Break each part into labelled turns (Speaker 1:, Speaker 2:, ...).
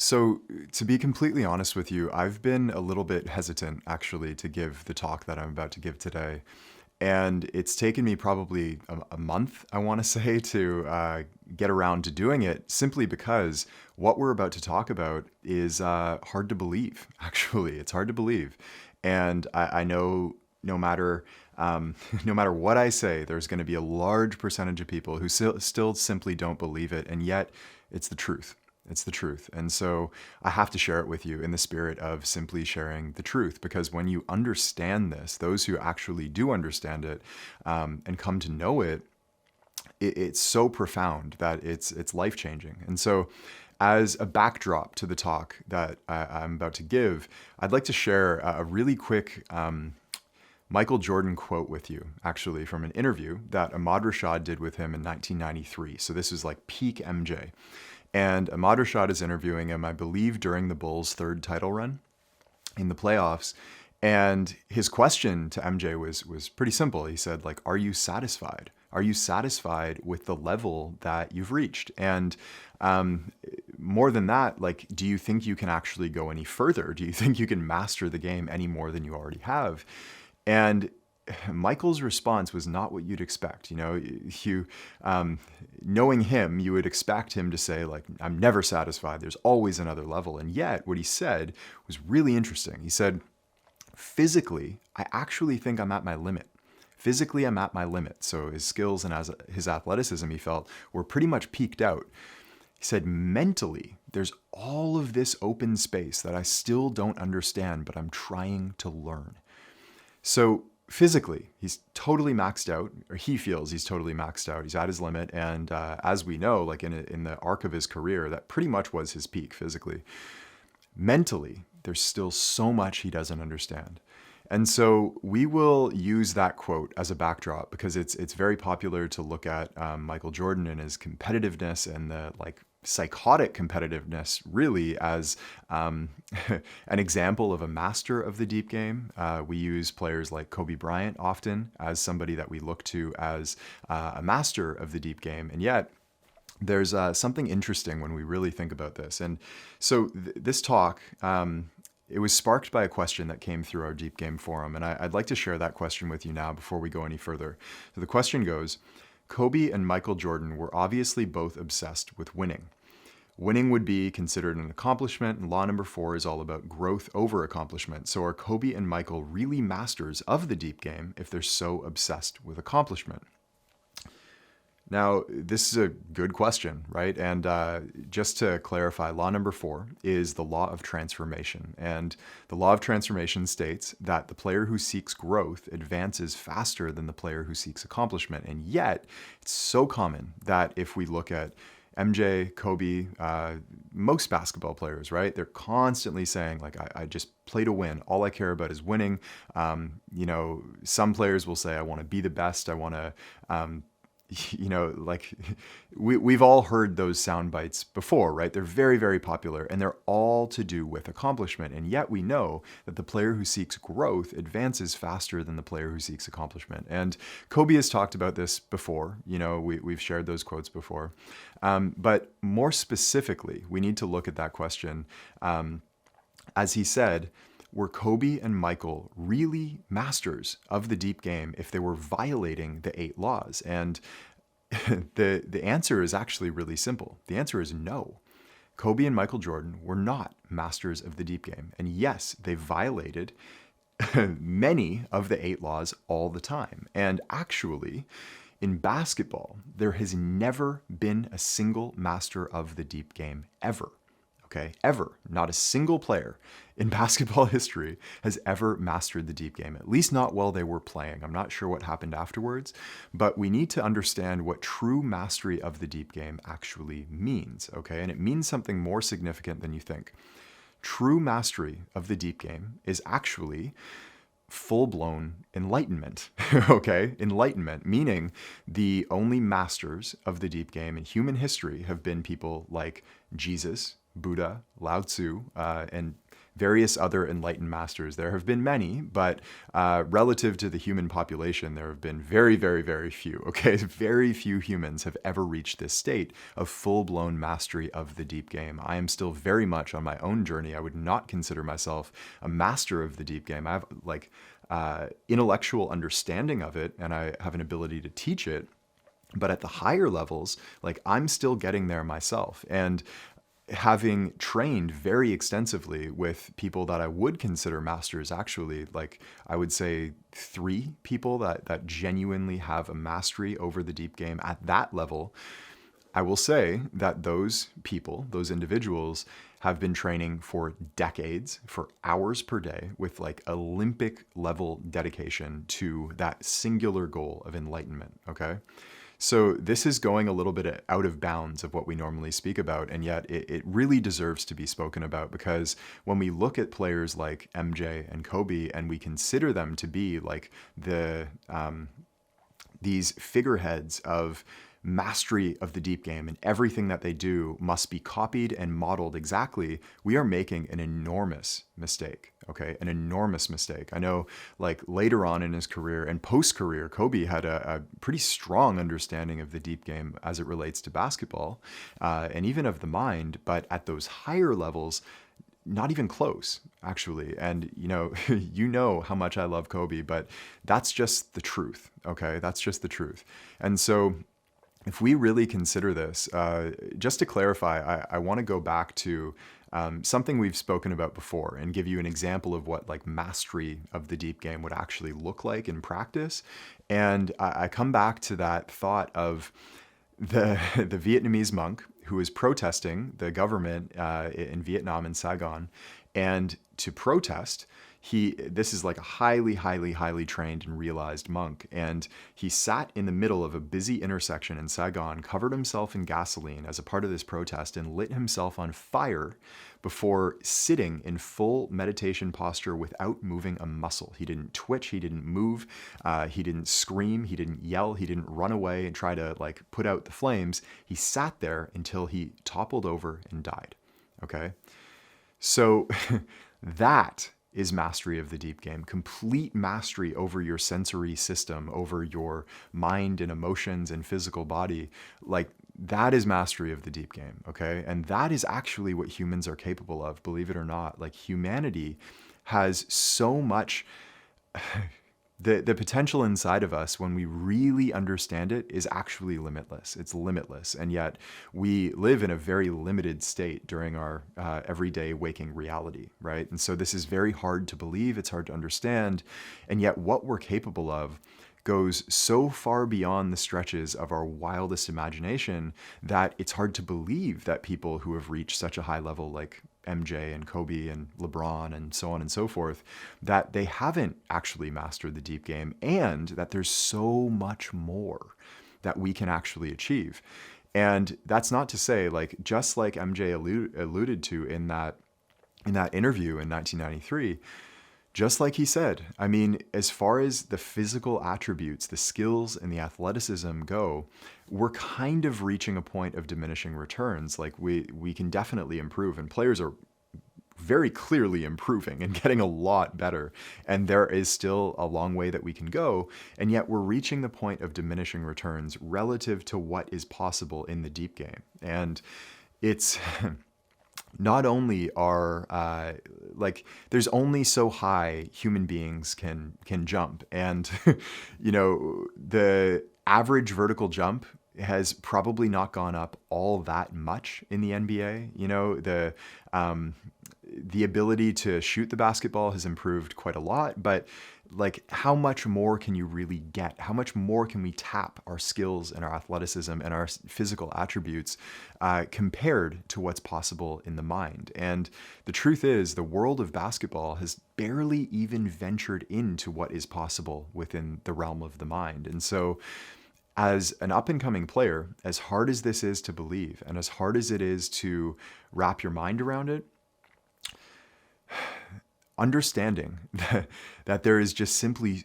Speaker 1: So, to be completely honest with you, I've been a little bit hesitant actually to give the talk that I'm about to give today. And it's taken me probably a month, I want to say, to get around to doing it simply because what we're about to talk about is hard to believe, actually. It's hard to believe. And I know no matter no matter what I say, there's going to be a large percentage of people who still simply don't believe it. And yet, it's the truth. It's the truth. And so I have to share it with you in the spirit of simply sharing the truth, because when you understand this, those who actually do understand it and come to know it, it's so profound that it's life changing. And so, as a backdrop to the talk that I'm about to give, I'd like to share a really quick Michael Jordan quote with you, actually, from an interview that Ahmad Rashad did with him in 1993. So this is like peak MJ. And Ahmad Rashad is interviewing him, I believe, during the Bulls' third title run in the playoffs. And his question to MJ was pretty simple. He said, like, are you satisfied? Are you satisfied with the level that you've reached? And more than that, like, do you think you can actually go any further? Do you think you can master the game any more than you already have? And Michael's response was not what you'd expect. Knowing him, you would expect him to say, like, I'm never satisfied. There's always another level. And yet what he said was really interesting. He said, physically, I actually think I'm at my limit. Physically, I'm at my limit. So his skills and his athleticism, he felt, were pretty much peaked out. He said, mentally, there's all of this open space that I still don't understand, but I'm trying to learn. So physically, he's totally maxed out, or he feels he's totally maxed out. He's at his limit. And as we know, like in the arc of his career, that pretty much was his peak physically. Mentally, there's still so much he doesn't understand. And so we will use that quote as a backdrop because it's very popular to look at Michael Jordan and his competitiveness and the psychotic competitiveness really as an example of a master of the deep game. We use players like Kobe Bryant often as somebody that we look to as a master of the deep game. And yet there's something interesting when we really think about this. And so this talk, it was sparked by a question that came through our Deep Game forum. And I'd like to share that question with you now before we go any further. So the question goes, Kobe and Michael Jordan were obviously both obsessed with winning. Winning would be considered an accomplishment, and law number 4 is all about growth over accomplishment. So are Kobe and Michael really masters of the deep game if they're so obsessed with accomplishment? Now, this is a good question, right? And just to clarify, law number 4 is the law of transformation. And the law of transformation states that the player who seeks growth advances faster than the player who seeks accomplishment. And yet, it's so common that if we look at MJ, Kobe, most basketball players, right? They're constantly saying, like, I just play to win. All I care about is winning. Some players will say, I want to be the best. I want to we've all heard those sound bites before, right? They're very, very popular, and they're all to do with accomplishment. And yet we know that the player who seeks growth advances faster than the player who seeks accomplishment. And Kobe has talked about this before. We've shared those quotes before. But more specifically, we need to look at that question. As he said, were Kobe and Michael really masters of the deep game if they were violating the 8 laws? And the answer is actually really simple. The answer is no. Kobe and Michael Jordan were not masters of the deep game. And yes, they violated many of the 8 laws all the time. And actually, in basketball, there has never been a single master of the deep game ever. Okay, ever. Not a single player in basketball history has ever mastered the deep game, at least not while they were playing. I'm not sure what happened afterwards, but we need to understand what true mastery of the deep game actually means, okay? And it means something more significant than you think. True mastery of the deep game is actually full-blown enlightenment, okay? Enlightenment, meaning the only masters of the deep game in human history have been people like Jesus, Buddha, Lao Tzu, and various other enlightened masters. There have been many, but relative to the human population, there have been very, very, very few. Okay, very few humans have ever reached this state of full-blown mastery of the deep game. I am still very much on my own journey. I would not consider myself a master of the deep game. I have like intellectual understanding of it, and I have an ability to teach it. But at the higher levels, like I'm still getting there myself. And having trained very extensively with people that I would consider masters, actually, like I would say 3 people that genuinely have a mastery over the deep game at that level, I will say that those people, those individuals, have been training for decades, for hours per day, with like Olympic level dedication to that singular goal of enlightenment, okay? So this is going a little bit out of bounds of what we normally speak about, and yet it really deserves to be spoken about, because when we look at players like MJ and Kobe and we consider them to be like these figureheads of mastery of the deep game, and everything that they do must be copied and modeled exactly, we are making an enormous mistake, okay? An enormous mistake. I know like later on in his career and post-career, Kobe had a pretty strong understanding of the deep game as it relates to basketball, and even of the mind, but at those higher levels, not even close, actually. And you know how much I love Kobe, but that's just the truth, okay? That's just the truth. And so if we really consider this, just to clarify, I want to go back to something we've spoken about before and give you an example of what like mastery of the deep game would actually look like in practice. And I come back to that thought of the Vietnamese monk who was protesting the government in Vietnam, in Saigon. And to protest, this is like a highly trained and realized monk. And he sat in the middle of a busy intersection in Saigon, covered himself in gasoline as a part of this protest, and lit himself on fire before sitting in full meditation posture without moving a muscle. He didn't twitch, he didn't move, he didn't scream, he didn't yell, he didn't run away and try to like put out the flames. He sat there until he toppled over and died. Okay? So that is mastery of the deep game. Complete mastery over your sensory system, over your mind and emotions and physical body. Like that is mastery of the deep game, okay? And that is actually what humans are capable of, believe it or not. Like humanity has so much the potential inside of us, when we really understand it, is actually limitless. It's limitless. And yet we live in a very limited state during our everyday waking reality, right? And so this is very hard to believe. It's hard to understand. And yet what we're capable of goes so far beyond the stretches of our wildest imagination that it's hard to believe that people who have reached such a high level, like MJ and Kobe and LeBron and so on and so forth, that they haven't actually mastered the deep game, and that there's so much more that we can actually achieve. And that's not to say, like, just like MJ alluded to in that interview in 1993, just like he said, I mean, as far as the physical attributes, the skills and the athleticism go, we're kind of reaching a point of diminishing returns. Like we can definitely improve, and players are very clearly improving and getting a lot better. And there is still a long way that we can go. And yet we're reaching the point of diminishing returns relative to what is possible in the deep game. And it's not only are like there's only so high human beings can jump, and the average vertical jump has probably not gone up all that much in the NBA. The ability to shoot the basketball has improved quite a lot, but like how much more can you really get? How much more can we tap our skills and our athleticism and our physical attributes compared to what's possible in the mind? And the truth is, the world of basketball has barely even ventured into what is possible within the realm of the mind. And so as an up-and-coming player, as hard as this is to believe and as hard as it is to wrap your mind around it, understanding that there is just simply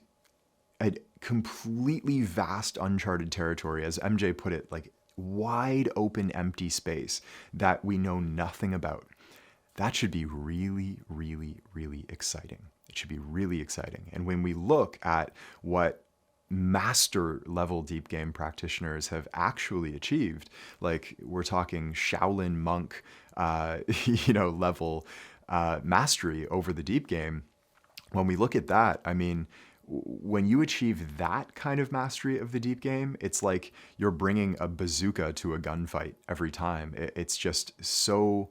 Speaker 1: a completely vast uncharted territory, as MJ put it, like wide open empty space that we know nothing about. That should be really, really, really exciting. It should be really exciting. And when we look at what master level deep game practitioners have actually achieved, like we're talking Shaolin monk, level mastery over the deep game. When we look at that, I mean, when you achieve that kind of mastery of the deep game, it's like you're bringing a bazooka to a gunfight every time. It's just so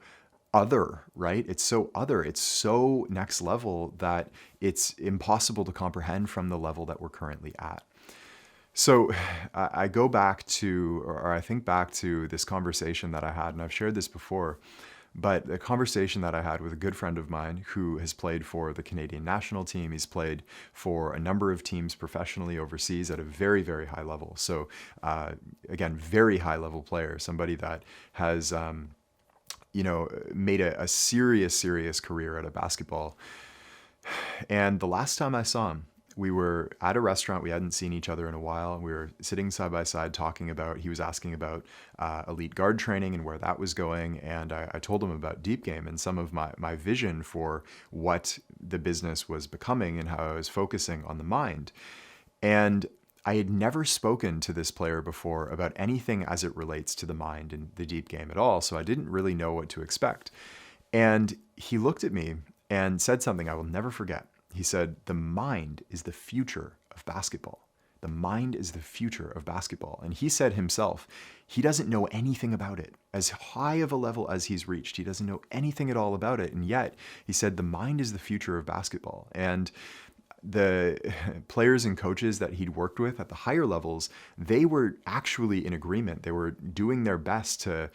Speaker 1: other, right? It's so other. It's so next level that it's impossible to comprehend from the level that we're currently at. So I go back to, or I think back to this conversation that I had, and I've shared this before, but a conversation that I had with a good friend of mine who has played for the Canadian national team. He's played for a number of teams professionally overseas at a very, very high level. So again, very high level player, somebody that has, made a serious career out of basketball. And the last time I saw him, we were at a restaurant. We hadn't seen each other in a while. We were sitting side by side talking about, he was asking about elite guard training and where that was going. And I told him about Deep Game and some of my vision for what the business was becoming and how I was focusing on the mind. And I had never spoken to this player before about anything as it relates to the mind and the deep game at all. So I didn't really know what to expect. And he looked at me and said something I will never forget. He said, "The mind is the future of basketball. The mind is the future of basketball." And he said himself, he doesn't know anything about it. As high of a level as he's reached, he doesn't know anything at all about it. And yet he said, the mind is the future of basketball. And the players and coaches that he'd worked with at the higher levels, they were actually in agreement. They were doing their best to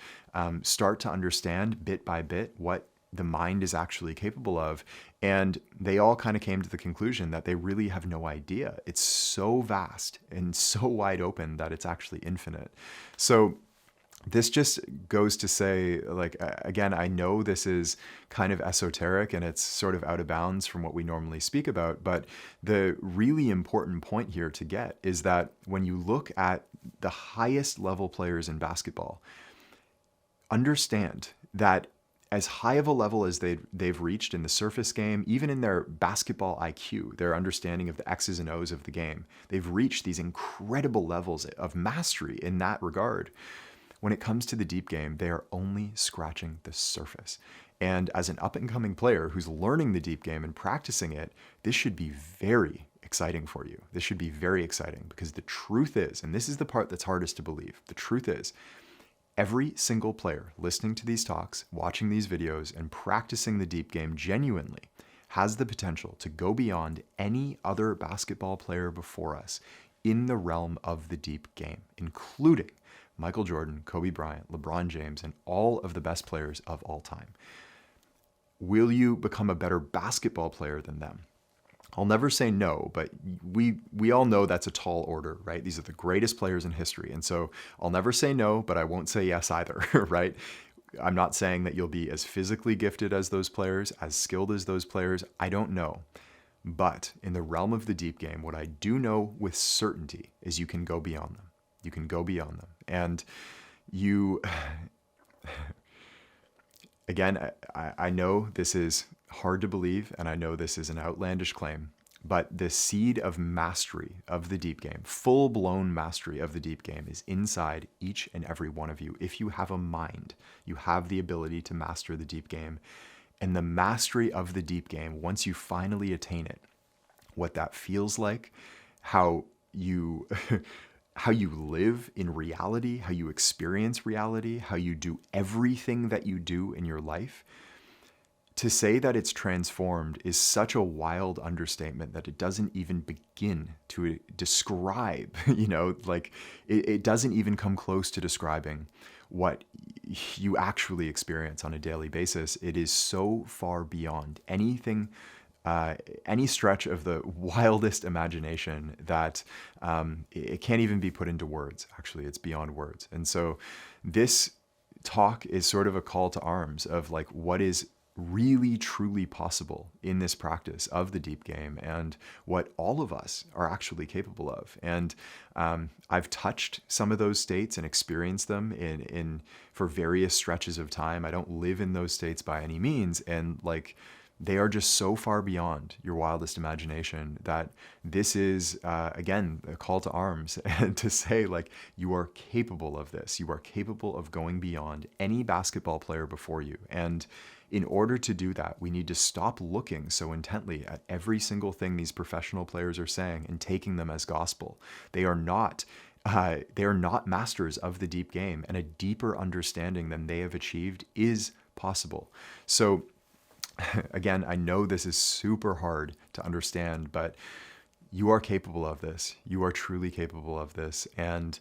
Speaker 1: start to understand bit by bit what the mind is actually capable of. And they all kind of came to the conclusion that they really have no idea. It's so vast and so wide open that it's actually infinite. So this just goes to say, like, again, I know this is kind of esoteric and it's sort of out of bounds from what we normally speak about, but the really important point here to get is that when you look at the highest level players in basketball, understand that as high of a level as they've reached in the surface game, even in their basketball IQ, their understanding of the X's and O's of the game, they've reached these incredible levels of mastery in that regard. When it comes to the deep game, they are only scratching the surface. And as an up-and-coming player who's learning the deep game and practicing it, this should be very exciting for you. This should be very exciting because the truth is, and this is the part that's hardest to believe, the truth is, every single player listening to these talks, watching these videos, and practicing the deep game genuinely has the potential to go beyond any other basketball player before us in the realm of the deep game, including Michael Jordan, Kobe Bryant, LeBron James, and all of the best players of all time. Will you become a better basketball player than them? I'll never say no, but we all know that's a tall order, right? These are the greatest players in history. And so I'll never say no, but I won't say yes either, right? I'm not saying that you'll be as physically gifted as those players, as skilled as those players. I don't know. But in the realm of the deep game, what I do know with certainty is you can go beyond them. You can go beyond them. And you, again, I know this is hard to believe, and I know this is an outlandish claim, but the seed of mastery of the deep game, full-blown mastery of the deep game, is inside each and every one of you. If you have a mind, you have the ability to master the deep game. And the mastery of the deep game, once you finally attain it, what that feels like, how you how you live in reality, how you experience reality, how you do everything that you do in your life, to say that it's transformed is such a wild understatement that it doesn't even begin to describe, like it doesn't even come close to describing what you actually experience on a daily basis. It is so far beyond anything, any stretch of the wildest imagination that it can't even be put into words. Actually, it's beyond words. And so this talk is sort of a call to arms of like, what is really truly possible in this practice of the deep game and what all of us are actually capable of. And I've touched some of those states and experienced them in for various stretches of time. I don't live in those states by any means, and like, they are just so far beyond your wildest imagination that this is, again, a call to arms and to say, like, you are capable of this. You are capable of going beyond any basketball player before you. And in order to do that, we need to stop looking so intently at every single thing these professional players are saying and taking them as gospel. They are not masters of the deep game, and a deeper understanding than they have achieved is possible. So again, I know this is super hard to understand, but you are capable of this. You are truly capable of this. And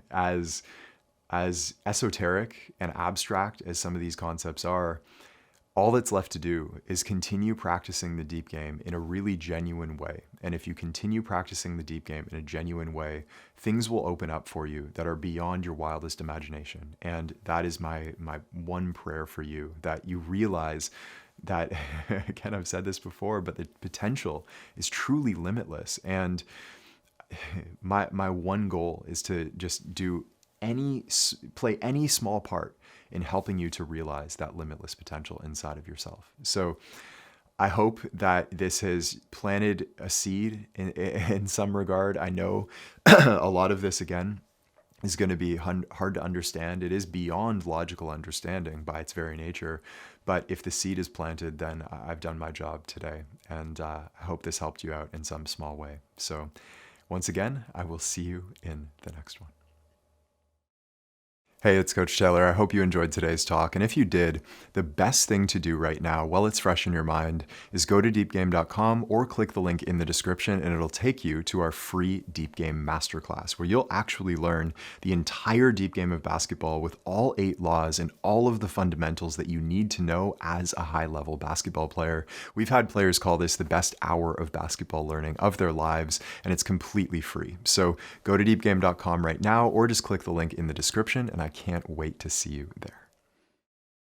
Speaker 1: as esoteric and abstract as some of these concepts are, all that's left to do is continue practicing the deep game in a really genuine way. And if you continue practicing the deep game in a genuine way, things will open up for you that are beyond your wildest imagination. And that is my one prayer for you, that you realize that, again, I've said this before, but the potential is truly limitless. And my one goal is to just play any small part in helping you to realize that limitless potential inside of yourself. So I hope that this has planted a seed in some regard. I know a lot of this, again, is going to be hard to understand. It is beyond logical understanding by its very nature. But if the seed is planted, then I've done my job today. And I hope this helped you out in some small way. So once again, I will see you in the next one. Hey, it's Coach Taylor. I hope you enjoyed today's talk. And if you did, the best thing to do right now, while it's fresh in your mind, is go to deepgame.com or click the link in the description, and it'll take you to our free Deep Game Masterclass, where you'll actually learn the entire deep game of basketball with all 8 laws and all of the fundamentals that you need to know as a high-level basketball player. We've had players call this the best hour of basketball learning of their lives, and it's completely free. So go to deepgame.com right now, or just click the link in the description, and I can't wait to see you there.